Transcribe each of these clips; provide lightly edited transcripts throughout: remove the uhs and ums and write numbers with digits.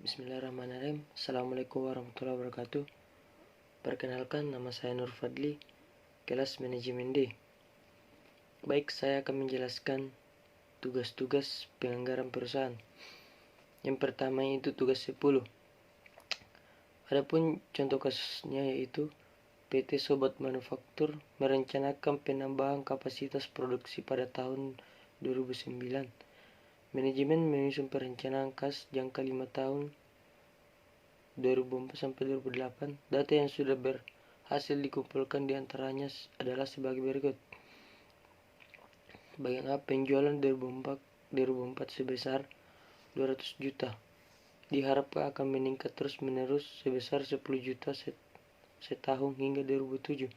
Bismillahirrahmanirrahim. Assalamualaikum warahmatullahi wabarakatuh. Perkenalkan, nama saya Nur Fadli, kelas manajemen D. Baik, saya akan menjelaskan tugas-tugas penganggaran perusahaan. Yang pertama itu tugas 10. Adapun contoh kasusnya yaitu PT Sobat Manufaktur merencanakan penambahan kapasitas produksi pada tahun 2009. Manajemen menyusun perencanaan kas jangka 5 tahun 2004 sampai 2008. Data yang sudah berhasil dikumpulkan diantaranya adalah sebagai berikut. Bagian A, penjualan 2004 sebesar 200 juta. Diharapkan akan meningkat terus-menerus sebesar 10 juta setahun hingga 2007.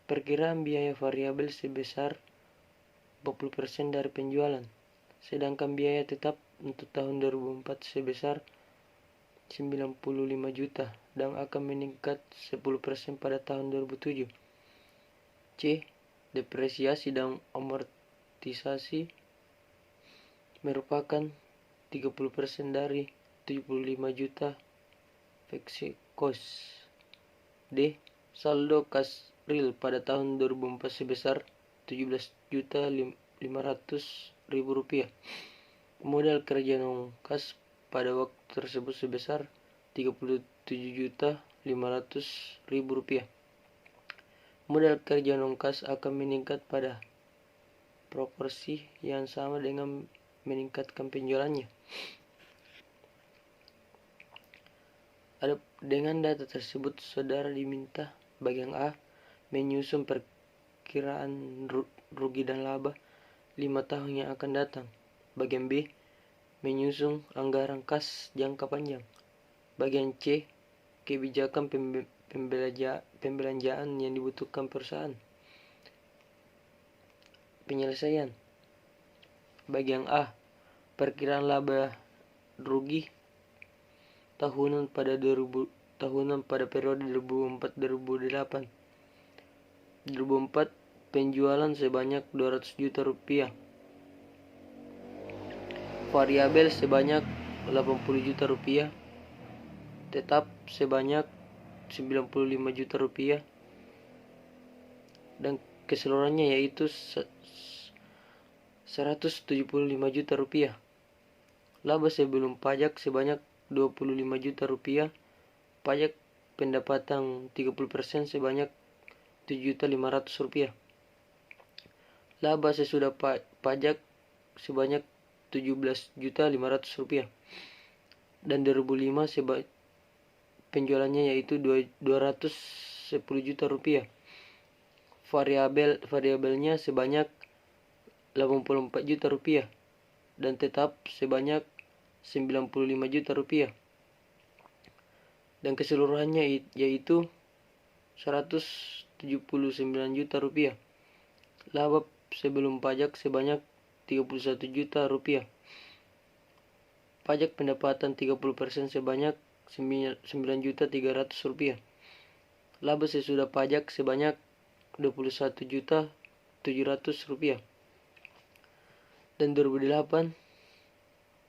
Perkiraan biaya variabel sebesar 40% dari penjualan. Sedangkan biaya tetap untuk tahun 2004 sebesar 95 juta dan akan meningkat 10% pada tahun 2007. C. Depresiasi dan amortisasi merupakan 30% dari 75 juta fixed cost. D. Saldo kas real pada tahun 2004 sebesar 17 juta 500.000 rupiah. Modal kerja non kas pada waktu tersebut sebesar 37 juta 500.000 rupiah. Modal kerja non kas akan meningkat pada proporsi yang sama dengan meningkatkan penjualannya. Dengan data tersebut, saudara diminta bagian A menyusun perkiraan rugi dan laba 5 tahun yang akan datang. Bagian B menyusun anggaran kas jangka panjang. Bagian C, kebijakan pembelanjaan yang dibutuhkan perusahaan. Penyelesaian. Bagian A, perkiraan laba rugi tahunan pada periode 2004-2008. 2004 penjualan sebanyak 200 juta rupiah. Variabel sebanyak 80 juta rupiah. Tetap sebanyak 95 juta rupiah. Dan keseluruhannya yaitu 175 juta rupiah. Laba sebelum pajak sebanyak 25 juta rupiah. Pajak pendapatan 30% sebanyak 7.500.000 rupiah. Laba sesudah pajak sebanyak 17.500.000 rupiah. Dan 2005 penjualannya yaitu 210 juta rupiah. Variabelnya sebanyak 84 juta rupiah dan tetap sebanyak 95 juta rupiah. Dan keseluruhannya yaitu 179 juta rupiah. Laba sebelum pajak sebanyak 31 juta rupiah. Pajak pendapatan 30% sebanyak 9.300.000 rupiah. Laba sesudah pajak sebanyak 21.700.000 rupiah. Dan 2008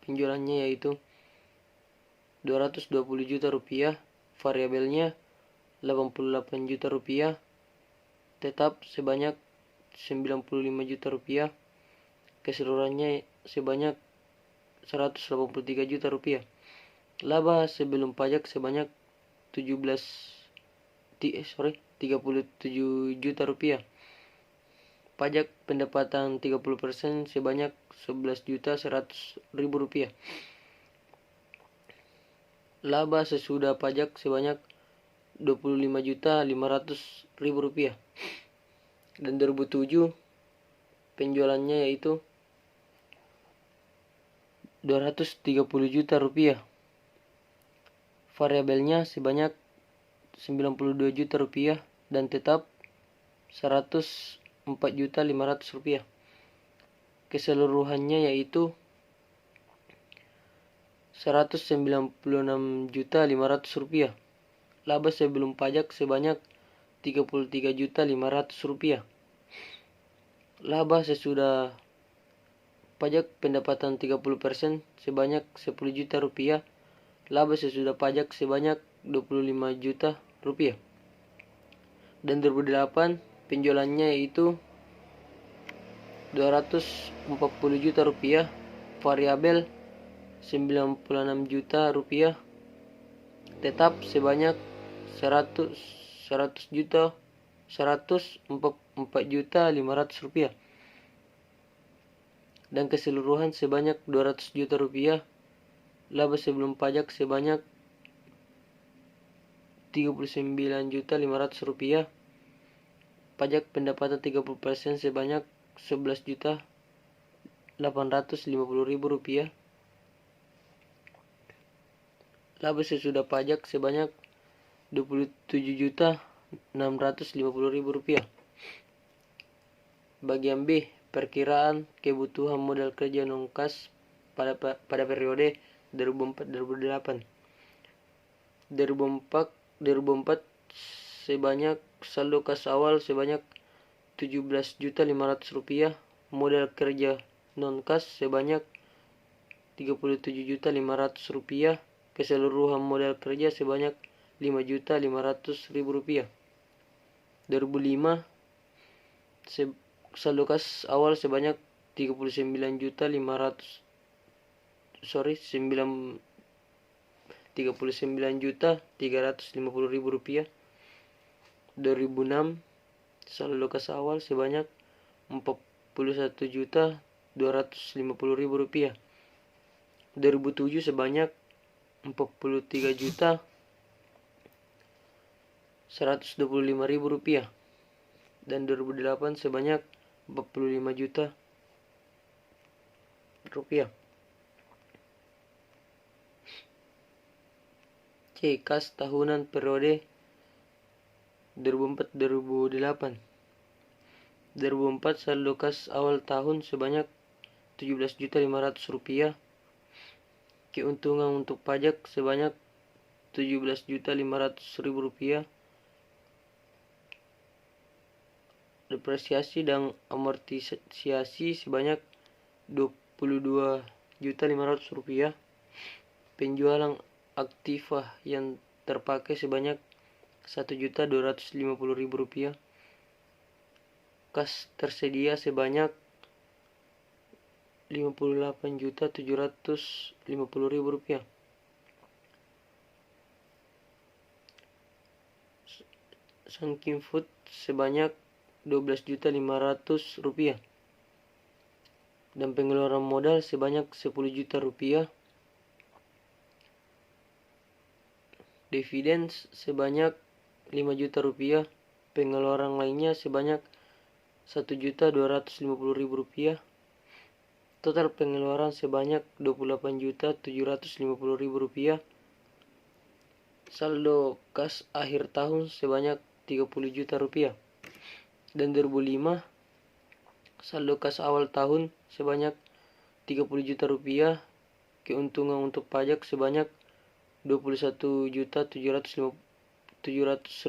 penjualannya yaitu 220 juta rupiah. Variabelnya 88 juta rupiah. Tetap sebanyak 95 juta rupiah. Keseluruhannya sebanyak 183 juta rupiah. Laba sebelum pajak sebanyak 37 juta rupiah. Pajak pendapatan 30% sebanyak 11.100.000 rupiah. Laba sesudah pajak sebanyak 25.500.000 rupiah. Dan 2007 penjualannya yaitu 230 juta rupiah. Variabelnya sebanyak 92 juta rupiah dan tetap 104.500 rupiah. Keseluruhannya yaitu 196.500 rupiah. Laba sebelum pajak sebanyak 33.500 rupiah. Laba sesudah pajak pendapatan 30% sebanyak 10 juta rupiah Laba sesudah pajak sebanyak 25 juta rupiah. Dan 2008 penjualannya yaitu 240 juta rupiah, variabel 96 juta rupiah, tetap sebanyak 100 juta 144 juta 500 rupiah, dan keseluruhan sebanyak 200 juta rupiah. Laba sebelum pajak sebanyak 39 juta 500 rupiah, pajak pendapatan 30% sebanyak 11 juta 850 ribu rupiah, laba sesudah pajak sebanyak 27 juta 650 ribu rupiah. Bagian B, perkiraan kebutuhan modal kerja non-kas pada periode 2004-2008. 2004 sebanyak saldo kas awal sebanyak 17 juta 500 rupiah, modal kerja non-kas sebanyak 37 juta 500 rupiah, keseluruhan modal kerja sebanyak 5 juta 500 ribu rupiah. 2005 saldo kas awal sebanyak 39 juta 350 ribu rupiah. 2006 saldo kas awal sebanyak 41 juta 250 ribu rupiah. 2007 sebanyak 43 juta 125 ribu rupiah. Dan 2008 sebanyak 45 juta rupiah. C. Kas tahunan periode 2004-2008. 2004 saldo kas awal tahun sebanyak 17 juta 500 rupiah. Keuntungan untuk pajak sebanyak 17 juta 500 ribu rupiah. Depresiasi dan amortisasi sebanyak 22 juta 500 rupiah. Penjualan aktiva yang terpakai sebanyak 1 juta 250 ribu rupiah. Kas tersedia sebanyak 58 juta 750 ribu rupiah. Sunking Food sebanyak 12 juta 500 rupiah. Dan pengeluaran modal sebanyak 10 juta rupiah. Dividen sebanyak 5 juta rupiah. Pengeluaran lainnya sebanyak 1 juta 250 ribu rupiah. Total pengeluaran sebanyak 28 juta 750 ribu rupiah. Saldo kas akhir tahun sebanyak 30 juta rupiah. Dan 2005 saldo kas awal tahun sebanyak 30 juta rupiah. Keuntungan untuk pajak sebanyak 21 juta 700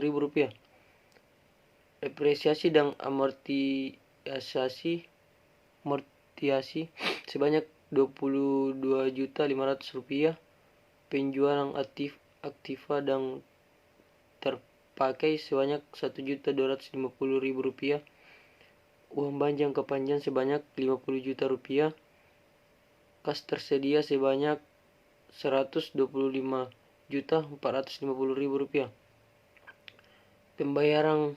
ribu rupiah. Depresiasi dan amortisasi sebanyak 22 juta 500 rupiah. Penjualan aktiva dan terpakai sebanyak 1 juta 250 ribu rupiah. Uang bank jangka panjang sebanyak 50 juta rupiah. Kas tersedia sebanyak 125 juta 450 ribu rupiah. Pembayaran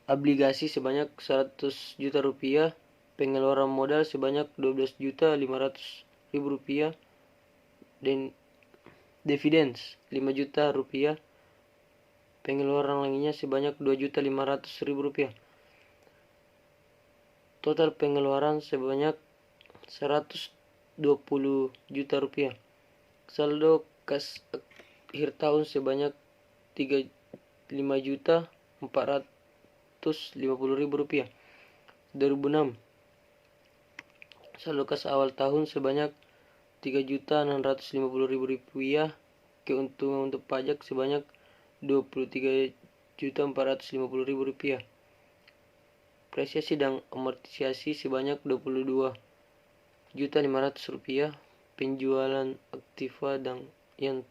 obligasi sebanyak 100 juta rupiah. Pengeluaran modal sebanyak 12 juta 500 ribu rupiah. Dan dividen 5 juta rupiah. Pengeluaran lainnya sebanyak 2 juta 500 ribu rupiah. Total pengeluaran sebanyak 120 juta rupiah. Saldo kas akhir tahun sebanyak 5 juta 450 ribu rupiah. 2006 saldo kas awal tahun sebanyak 3 juta 650 ribu rupiah. Keuntungan untuk pajak sebanyak 23 juta 450 ribu rupiah. Depresiasi dan amortisasi sebanyak 22 juta 500 rupiah. penjualan aktiva dan yang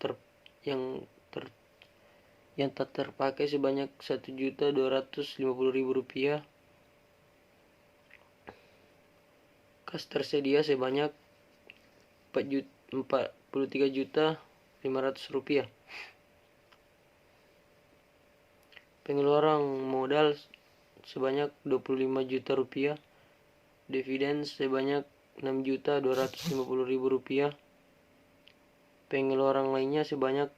tak terpakai sebanyak Rp1.250.000. Kas tersedia sebanyak Rp43.500.000. Pengeluaran modal sebanyak Rp25 juta. Dividen sebanyak Rp6.250.000. Pengeluaran lainnya sebanyak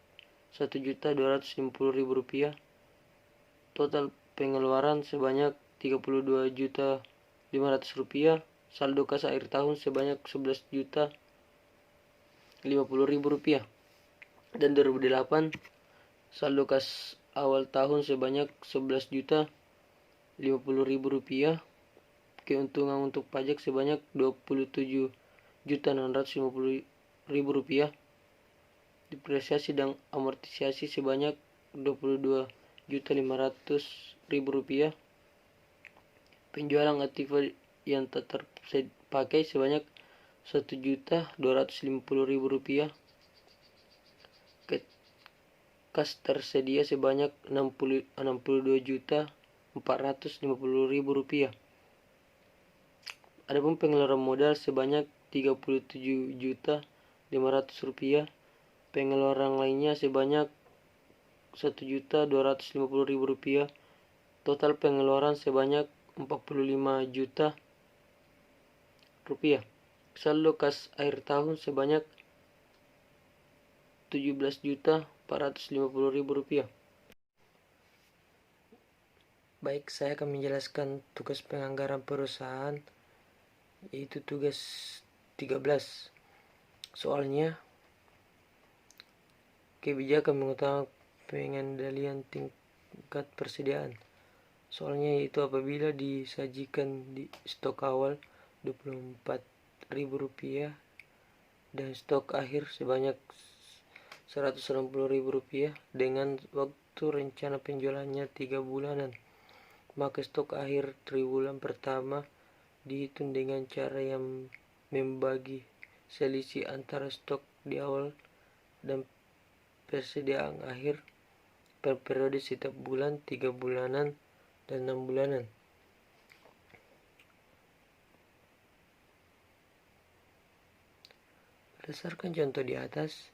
Rp1.250.000. Total pengeluaran sebanyak Rp32.500.000. Saldo kas akhir tahun sebanyak Rp11.050.000. Dan 2008 saldo kas awal tahun sebanyak Rp11.050.000. Keuntungan untuk pajak sebanyak Rp27.650.000. Depresiasi dan amortisasi sebanyak Rp22.500.000. Penjualan aktiva yang tak terpakai sebanyak Rp1.250.000. Kas tersedia sebanyak Rp62.450.000. Adapun pengeluaran modal sebanyak Rp37.500. Pengeluaran lainnya sebanyak Rp1.250.000. Total pengeluaran sebanyak Rp45 juta. Saldo kas akhir tahun sebanyak Rp17.450.000. Baik, saya akan menjelaskan tugas penganggaran perusahaan, yaitu tugas 13. Soalnya, kebijakan mengutamakan pengendalian tingkat persediaan. Soalnya yaitu apabila disajikan di stok awal Rp24.000 dan stok akhir sebanyak Rp160.000 dengan waktu rencana penjualannya 3 bulanan, maka stok akhir triwulan pertama dihitung dengan cara yang membagi selisih antara stok di awal dan persediaan akhir per periode setiap bulan, 3 bulanan, dan 6 bulanan. Berdasarkan contoh di atas,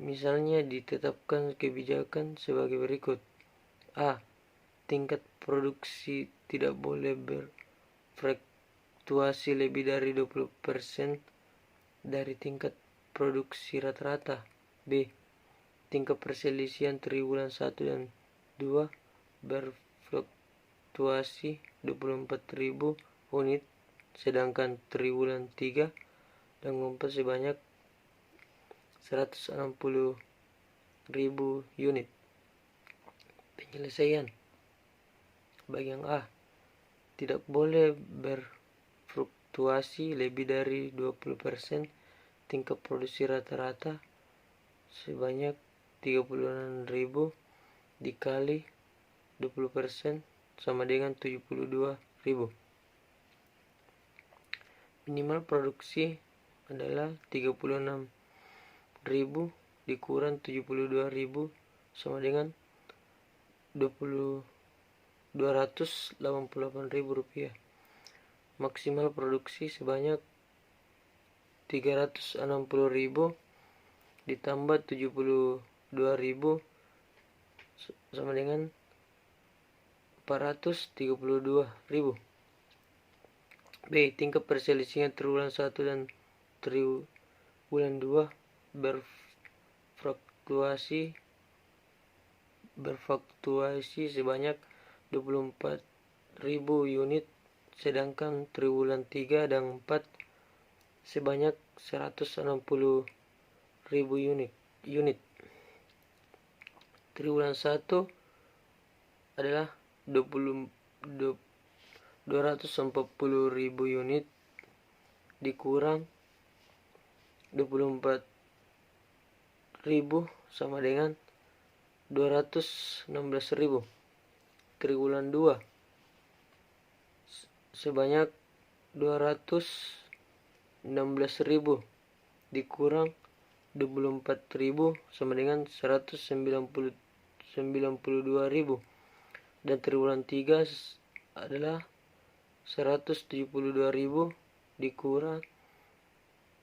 misalnya ditetapkan kebijakan sebagai berikut. A. Tingkat produksi tidak boleh berfluktuasi lebih dari 20% dari tingkat produksi rata-rata. B. Tingkat perselisihan triwulan 1 dan 2 berfluktuasi 24.000 unit, sedangkan triwulan 3 dan 4 sebanyak 160.000 unit. Penyelesaian. Bagian A. Tidak boleh berfluktuasi lebih dari 20% tingkat produksi rata-rata sebanyak 36.000 dikali 20% sama dengan 72.000. Minimal produksi adalah 36.000 dikurang 72.000 sama dengan Rp288.000. Maksimal produksi sebanyak 360.000 ditambah 72.000 sama dengan 432.000. B. Tingkat perselisihan triwulan 1 dan triwulan 2 berfluktuasi sebanyak 24.000 unit, sedangkan triwulan 3 dan 4 sebanyak 160.000 unit. Triwulan 1 adalah 240.000 unit dikurang 24.000 sama dengan 216.000. Triwulan 2 sebanyak 216.000 dikurang 24.000 sama dengan 192.000, dan triwulan 3 adalah 172.000 dikurang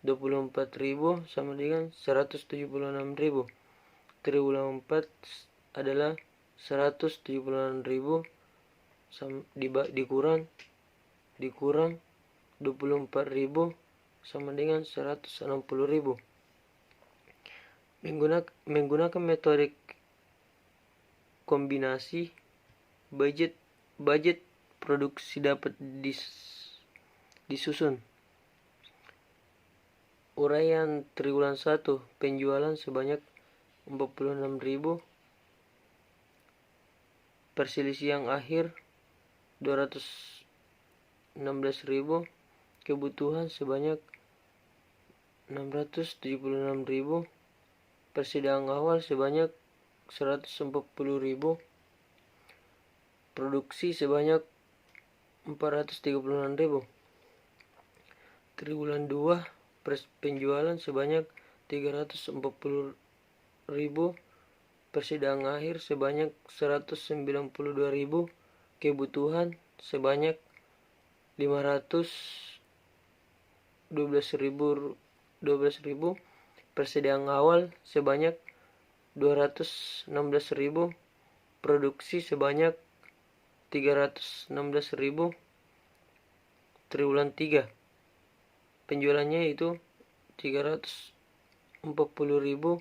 24.000 sama dengan 176.000. Triwulan 4 adalah 176.000 dikurang 24.000 sama dengan 160.000. Menggunakan metode kombinasi, budget produksi dapat disusun. Uraian triwulan 1, penjualan sebanyak 46.000, perselisihan akhir 216.000, kebutuhan sebanyak 676.000, persediaan awal sebanyak 140.000, produksi sebanyak 436.000. Triwulan 2, penjualan sebanyak 340.000, persediaan akhir sebanyak 192.000, kebutuhan sebanyak 512.000, persediaan awal sebanyak 216.000, produksi sebanyak 316.000. Triwulan 3, penjualannya itu 340.000,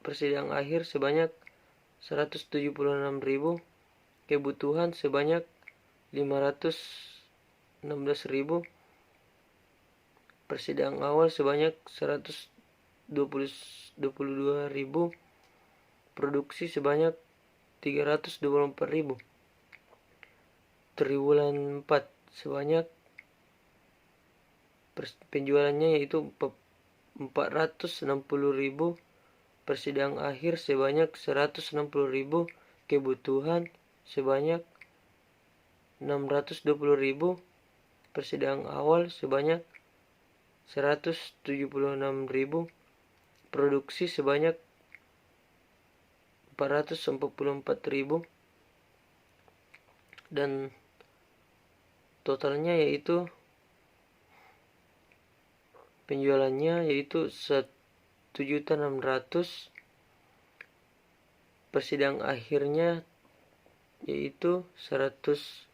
persediaan akhir sebanyak 176.000, kebutuhan sebanyak 516.000, persediaan awal sebanyak 122.000, produksi sebanyak 324.000. Triwulan 4 sebanyak penjualannya yaitu 460.000, persediaan akhir sebanyak 160.000, kebutuhan sebanyak 620.000, persediaan awal sebanyak 176.000, produksi sebanyak 444.000, dan totalnya yaitu penjualannya yaitu 1.600.000, persediaan akhirnya yaitu 100,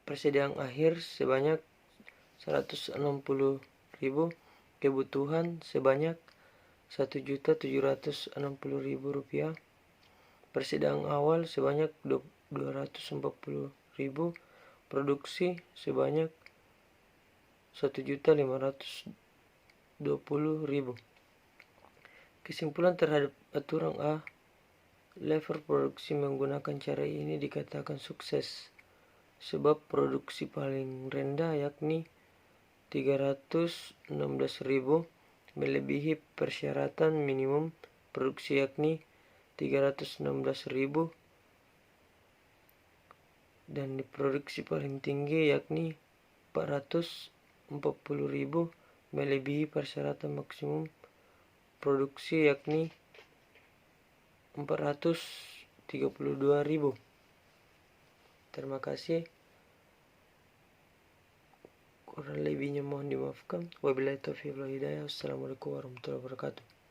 persediaan akhir sebanyak 160.000, kebutuhan sebanyak 1.760.000 rupiah, persediaan awal sebanyak 240.000, produksi sebanyak 1.520.000. Kesimpulan terhadap aturan A, level produksi menggunakan cara ini dikatakan sukses sebab produksi paling rendah yakni 316.000 melebihi persyaratan minimum produksi yakni 316.000, dan di produksi paling tinggi yakni 440.000 melebihi persyaratan maksimum produksi yakni 432.000. Terima kasih. Kurang lebihnya mohon dimaafkan. Wabillahi taufiq wal hidayah. Wassalamualaikum warahmatullahi wabarakatuh.